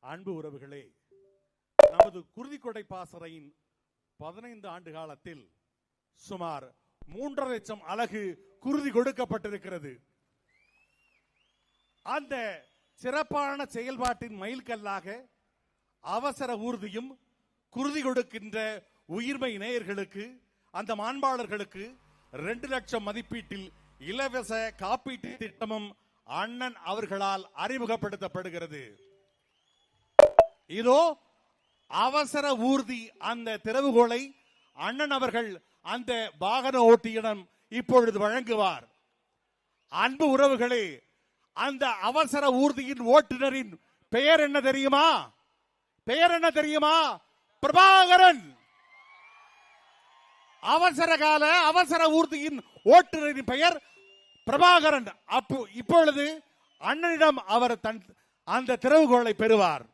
அன்பு உறவுகளே, நமது குருதிக்கொடை பாசறையின் 15 ஆண்டு காலத்தில் சுமார் 3.5 லட்சம் அலகு குருதி கொடுக்கப்பட்டிருக்கிறது. அந்த சிறப்பான செயல்பாட்டின் மைல்கல்லாக அவசர ஊர்தியும் குருதி கொடுக்கின்ற உயிர்மை நேயர்களுக்கு, அந்த மாண்பாளர்களுக்கு 2 லட்சம் மதிப்பீட்டில் இலவச காப்பீட்டு திட்டமும் அண்ணன் அவர்களால் அறிமுகப்படுத்தப்படுகிறது. இதோ அவசர ஊர்தி அந்த திறவுகோலை அண்ணன் அவர்கள் அந்த வாகன ஓட்டியிடம் இப்பொழுது வழங்குவார். அன்பு உறவுகளே, அந்த அவசர ஊர்தியின் ஓட்டுநரின் பெயர் என்ன தெரியுமா? பெயர் என்ன தெரியுமா? பிரபாகரன். அவசர கால அவசர ஊர்தியின் ஓட்டுநரின் பெயர் பிரபாகரன். இப்பொழுது அண்ணனிடம் அவர் அந்த திறவுகோலை பெறுவார்.